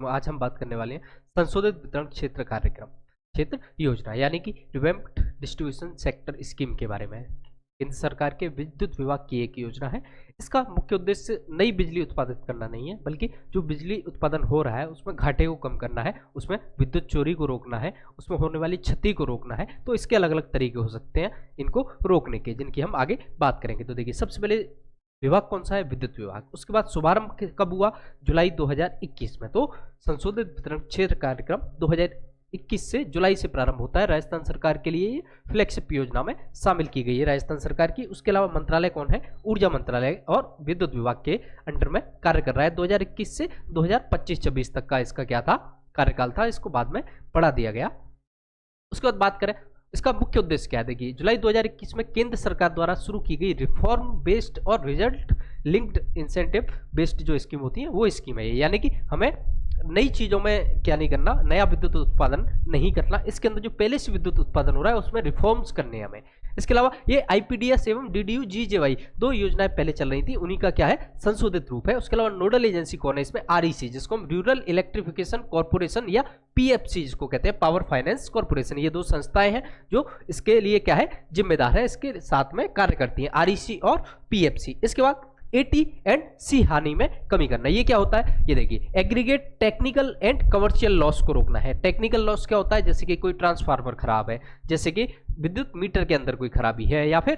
आज हम बात करने वाले हैं संशोधित वितरण क्षेत्र कार्यक्रम क्षेत्र योजना यानी कि रिवैम्प्ड डिस्ट्रीब्यूशन सेक्टर स्कीम के बारे में। केंद्र सरकार के विद्युत विभाग की एक योजना है। इसका मुख्य उद्देश्य नई बिजली उत्पादित करना नहीं है, बल्कि जो बिजली उत्पादन हो रहा है उसमें घाटे को कम करना है, उसमें विद्युत चोरी को रोकना है, उसमें होने वाली क्षति को रोकना है। तो इसके अलग अलग तरीके हो सकते हैं इनको रोकने के, जिनकी हम आगे बात करेंगे। तो देखिए, सबसे पहले विभाग कौन सा है? विद्युत विभाग। उसके बाद शुभारंभ कब हुआ? जुलाई 2021 में। तो संशोधित वितरण क्षेत्र कार्यक्रम 2021 से जुलाई से प्रारंभ होता है। राजस्थान सरकार के लिए ये फ्लैगशिप योजना में शामिल की गई है राजस्थान सरकार की। उसके अलावा मंत्रालय कौन है? ऊर्जा मंत्रालय और विद्युत विभाग के अंडर में कार्य कर रहा है। 2021 से 2025-26 तक का इसका क्या था? कार्यकाल था। इसको बाद में बढ़ा दिया गया। उसके बाद बात करें इसका मुख्य उद्देश्य क्या है। देखिए, जुलाई 2021 में केंद्र सरकार द्वारा शुरू की गई रिफॉर्म बेस्ड और रिजल्ट लिंक्ड इंसेंटिव बेस्ड जो स्कीम होती है वो स्कीम है। यानी कि हमें नई चीजों में क्या नहीं करना, नया विद्युत उत्पादन नहीं करना। इसके अंदर जो पहले से विद्युत उत्पादन हो रहा है उसमें रिफॉर्म्स करने हैं हमें। इसके अलावा ये आईपीडीएस एवं डीडीयू जीजेवाई दो योजनाएं पहले चल रही थी, उन्हीं का क्या है? संशोधित रूप है। उसके अलावा नोडल एजेंसी कौन है इसमें? आरईसी, जिसको हम रूरल इलेक्ट्रिफिकेशन कॉर्पोरेशन या पीएफसी जिसको कहते हैं, पावर फाइनेंस कॉर्पोरेशन। ये दो संस्थाएं हैं जो इसके लिए क्या है? जिम्मेदार है, इसके साथ में कार्य करती हैं, आरईसी और पीएफसी। इसके बाद एटी एंड सी हानि में कमी करना। ये क्या होता है? ये देखिए, aggregate technical and commercial loss को रोकना है। टेक्निकल लॉस क्या होता है? जैसे कि कोई ट्रांसफार्मर खराब है, जैसे कि विद्युत मीटर के अंदर कोई खराबी है, या फिर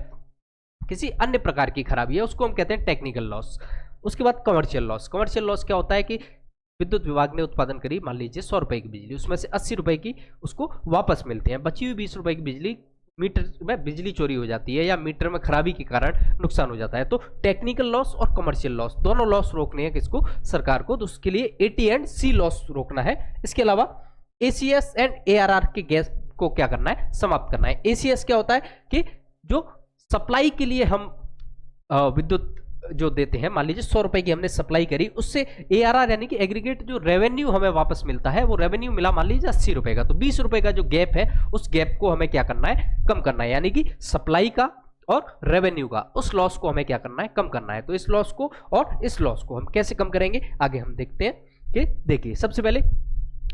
किसी अन्य प्रकार की खराबी है, उसको हम कहते हैं टेक्निकल लॉस। उसके बाद कमर्शियल लॉस। कमर्शियल लॉस क्या होता है कि विद्युत विभाग ने उत्पादन करी, मान लीजिए 100 रुपए की बिजली, उसमें से 80 रुपए की उसको वापस मिलते हैं, बची हुई 20 रुपए की बिजली मीटर में बिजली चोरी हो जाती है या मीटर में खराबी के कारण नुकसान हो जाता है। तो टेक्निकल लॉस और कमर्शियल लॉस दोनों लॉस रोकने हैं किसको? सरकार को। तो उसके लिए एटी एंड सी लॉस रोकना है। इसके अलावा एसीएस एंड एआरआर के गैस को क्या करना है? समाप्त करना है। एसीएस क्या होता है कि जो सप्लाई के लिए हम विद्युत जो देते हैं, मान लीजिए 100 रुपए की हमने सप्लाई करी, उससे एआरआर यानी कि एग्रीगेट जो रेवेन्यू हमें वापस मिलता है, वो रेवेन्यू मिला मान लीजिए 80 रुपए का, तो 20 रुपए का जो गैप है उस गैप को हमें क्या करना है? कम करना है। यानी कि सप्लाई का और रेवेन्यू का उस लॉस को हमें क्या करना है? कम करना है। तो इस लॉस को और इस लॉस को हम कैसे कम करेंगे आगे हम देखते हैं। कि देखिए, सबसे पहले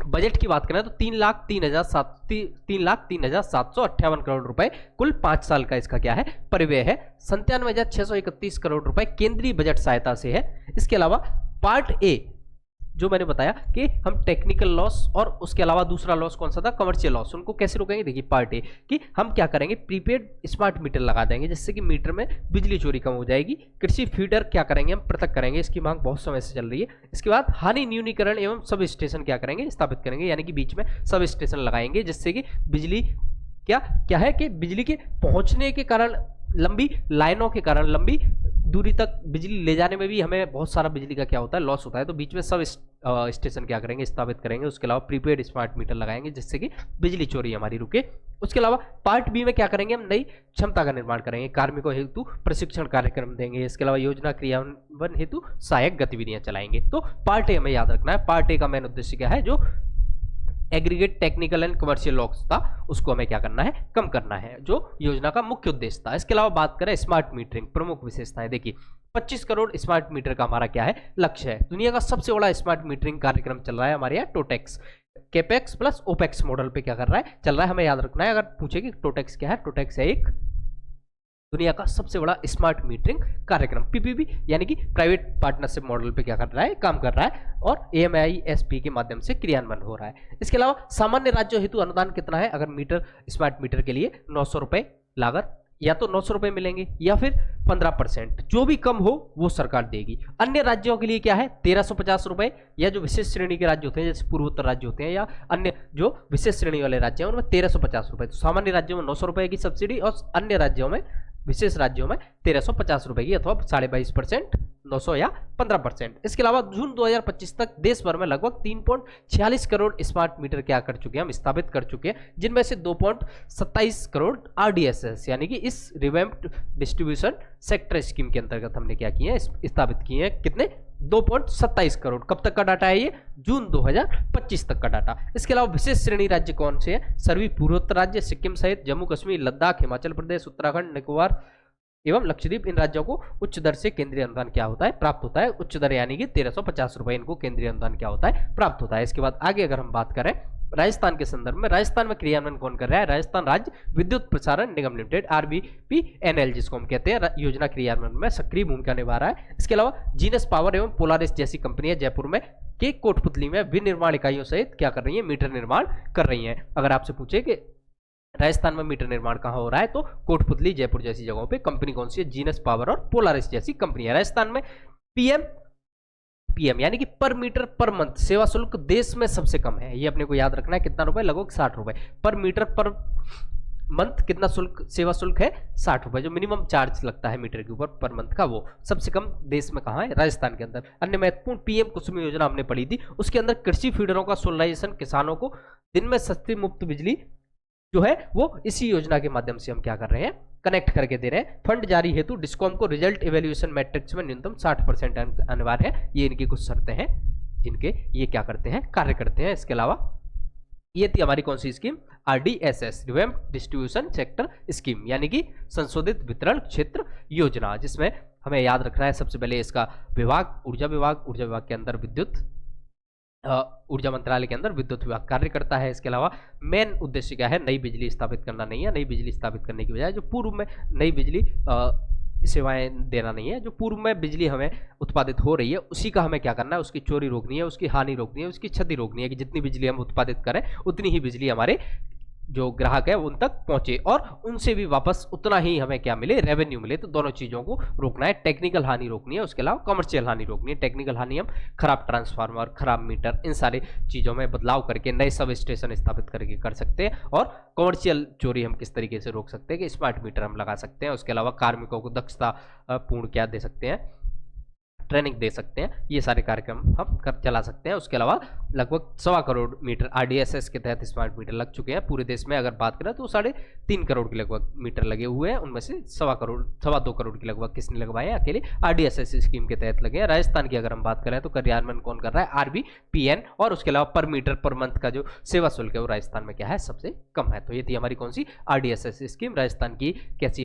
बजट की बात करें तो 3,03,758 करोड़ रुपए कुल 5 साल का इसका क्या है? परिव्यय है। 97,631 करोड़ रुपए केंद्रीय बजट सहायता से है। इसके अलावा पार्ट ए जो मैंने बताया कि हम टेक्निकल लॉस और उसके अलावा दूसरा लॉस कौन सा था? Commercial loss. उनको कैसे रोकेंगे? देखिए, पार्ट ए कि हम क्या करेंगे? प्रीपेड स्मार्ट मीटर लगा देंगे, जिससे कि मीटर में बिजली चोरी कम हो जाएगी। कृषि फीडर क्या करेंगे? हम पृथक करेंगे, इसकी मांग बहुत समय से चल रही है। इसके बाद हानि न्यूनीकरण एवं सब स्टेशन क्या करेंगे? स्थापित करेंगे, यानी कि बीच में सब स्टेशन लगाएंगे, जिससे कि बिजली क्या क्या है कि बिजली के पहुंचने के कारण, लंबी लाइनों के कारण, लंबी दूरी तक बिजली ले जाने में भी हमें बहुत सारा बिजली का क्या होता है? लॉस होता है। तो बीच में सब स्टेशन क्या करेंगे? स्थापित करेंगे। उसके अलावा प्रीपेड स्मार्ट मीटर लगाएंगे, जिससे कि बिजली चोरी हमारी रुके। उसके अलावा पार्ट बी में क्या करेंगे? हम नई क्षमता का निर्माण करेंगे, कार्मिकों हेतु प्रशिक्षण कार्यक्रम देंगे। इसके अलावा योजना क्रियान्वयन हेतु सहायक गतिविधियां चलाएंगे। तो पार्ट ए हमें याद रखना है। पार्ट ए का मेन उद्देश्य क्या है? जो aggregate technical and commercial loss था उसको हमें क्या करना है? कम करना है, जो योजना का मुख्य उद्देश्य था। इसके अलावा बात करें स्मार्ट मीटरिंग, प्रमुख विशेषताएं। देखिए, 25 करोड़ स्मार्ट मीटर का हमारा क्या है? लक्ष्य है। दुनिया का सबसे बड़ा स्मार्ट मीटरिंग कार्यक्रम चल रहा है हमारे यहाँ, टोटेक्स। कैपेक्स प्लस ओपेक्स मॉडल पे क्या कर रहा है? चल रहा है। हमें याद रखना है, अगर पूछे कि टोटेक्स क्या है, टोटेक्स है एक दुनिया का सबसे बड़ा स्मार्ट मीटरिंग कार्यक्रम। पीपीपी यानी कि प्राइवेट पार्टनरशिप मॉडल पे क्या कर रहा है? काम कर रहा है, और एएमआईएसपी के माध्यम से क्रियान्वयन हो रहा है। इसके अलावा सामान्य राज्यों हेतु अनुदान कितना है? अगर मीटर स्मार्ट मीटर के लिए 900 रुपए लागत, या तो 900 रुपए मिलेंगे या फिर 15%, जो भी कम हो वो सरकार देगी। अन्य राज्यों के लिए क्या है? 1350 रुपए, या जो विशेष श्रेणी के राज्य होते हैं जैसे पूर्वोत्तर राज्य होते हैं या अन्य जो विशेष श्रेणी वाले राज्य हैं उनमें 1350 रुपए। तो सामान्य राज्यों में 900 रुपए की सब्सिडी और अन्य राज्यों में, विशेष राज्यों में 1350 रुपए की, अथवा 22.5%, 900 या 15%। इसके अलावा जून 2025 तक देश भर में लगभग 3.46 करोड़ स्मार्ट मीटर क्या कर चुके हैं? हम स्थापित कर चुके हैं, जिनमें से 2.27 करोड़ आरडीएसएस यानी कि इस रिवैम्प्ड डिस्ट्रीब्यूशन सेक्टर स्कीम के अंतर्गत हमने क्या किए हैं? स्थापित किए हैं। कितने? 2.27 करोड़। कब तक का डाटा है ये? जून 2025 तक का डाटा। इसके अलावा विशेष श्रेणी राज्य कौन से हैं? सभी पूर्वोत्तर राज्य, सिक्किम सहित जम्मू कश्मीर, लद्दाख, हिमाचल प्रदेश, उत्तराखंड, निकोबार, एवं लक्षद्वीप, इन राज्यों को उच्च दर से केंद्रीय अनुदान क्या होता है, प्राप्त होता है। उच्च दर यानी कि 1350 रुपए इनको केंद्रीय अनुदान क्या होता है, प्राप्त होता है। इसके बाद आगे अगर हम बात करें राजस्थान के संदर्भ में, राजस्थान में क्रियान्वयन कौन कर रहा है, राजस्थान राज्य विद्युत प्रसारण निगम लिमिटेड RVPNL जिसको हम कहते हैं, योजना क्रियान्वयन में सक्रिय भूमिका निभा रहा है। इसके अलावा जीनस पावर एवं पोलारिस जैसी कंपनियां जयपुर में के कोटपुतली में विनिर्माण इकाइयों सहित क्या कर रही है, मीटर निर्माण कर रही है। अगर आपसे पूछे कि राजस्थान में मीटर निर्माण कहां हो रहा है, तो कोटपुतली जयपुर जैसी जगहों पे। कंपनी कौन सी है, जीनस पावर और पोलारिस जैसी कंपनी है। राजस्थान में पीएम यानी कि पर मीटर पर मंथ सेवा शुल्क देश में सबसे कम है। ये अपने को याद रखना है, कितना रुपए, लगभग 60 रुपए पर मीटर पर मंथ। कितना शुल्क, सेवा शुल्क है 60 रुपए, जो मिनिमम चार्ज लगता है मीटर के ऊपर पर मंथ का, वो सबसे कम देश में कहां है, राजस्थान के अंदर। अन्य महत्वपूर्ण पीएम कुसुम योजना हमने पढ़ी थी, उसके अंदर कृषि फीडरों का सोलराइजेशन, किसानों को दिन में सस्ती मुफ्त बिजली जो है वो इसी योजना के माध्यम से हम क्या कर रहे हैं, कनेक्ट करके दे रहे हैं। फंड जारी हेतु डिस्कॉम को रिजल्ट इवैल्यूएशन मैट्रिक्स में न्यूनतम 60% अनिवार्य है। ये इनकी कुछ शर्तें हैं जिनके ये क्या करते हैं, कार्य करते हैं। इसके अलावा ये थी हमारी कौन सी scheme, RDSS revamped distribution sector scheme, यानी कि संशोधित वितरण क्षेत्र योजना, जिसमें हमें याद रखना है सबसे पहले इसका विभाग ऊर्जा विभाग के अंदर विद्युत, ऊर्जा मंत्रालय के अंदर विद्युत विभाग कार्य करता है। इसके अलावा मेन उद्देश्य क्या है, नई बिजली स्थापित करना नहीं है। नई बिजली स्थापित करने की बजाय जो पूर्व में नई बिजली सेवाएं देना नहीं है, जो पूर्व में बिजली हमें उत्पादित हो रही है उसी का हमें क्या करना है, उसकी चोरी रोकनी है, उसकी हानि रोकनी है, उसकी क्षति रोकनी है, कि जितनी बिजली हम उत्पादित करें उतनी ही बिजली हमारे जो ग्राहक है उन तक पहुंचे और उनसे भी वापस उतना ही हमें क्या मिले, रेवेन्यू मिले। तो दोनों चीजों को रोकना है, टेक्निकल हानि रोकनी है, उसके अलावा कमर्शियल हानि रोकनी है। टेक्निकल हानि हम खराब ट्रांसफार्मर, खराब मीटर, इन सारी चीजों में बदलाव करके नए सब स्टेशन स्थापित करके कर सकते हैं। और कमर्शियल चोरी हम किस तरीके से रोक सकते हैं कि स्मार्ट मीटर हम लगा सकते हैं। उसके अलावा कार्मिकों को दक्षता पूर्ण क्या दे सकते हैं, ट्रेनिंग दे सकते हैं। ये सारे कार्यक्रम हम चला सकते हैं। उसके अलावा लगभग 1.25 करोड़ मीटर RDSS के तहत स्मार्ट मीटर लग चुके हैं पूरे देश में। अगर बात करें तो 3.5 करोड़ के लगभग मीटर लगे हुए हैं, उनमें से 2.25 करोड़ के लगभग किसने लगवाए हैं, अकेले RDSS स्कीम के तहत लगे हैं। राजस्थान की अगर हम बात करें तो कार्यान्वयन कौन कर रहा है, RVPN, और उसके अलावा पर मीटर पर मंथ का जो सेवा शुल्क है वो राजस्थान में क्या है, सबसे कम है। तो ये थी हमारी कौन सी RDSS स्कीम, राजस्थान की कैसी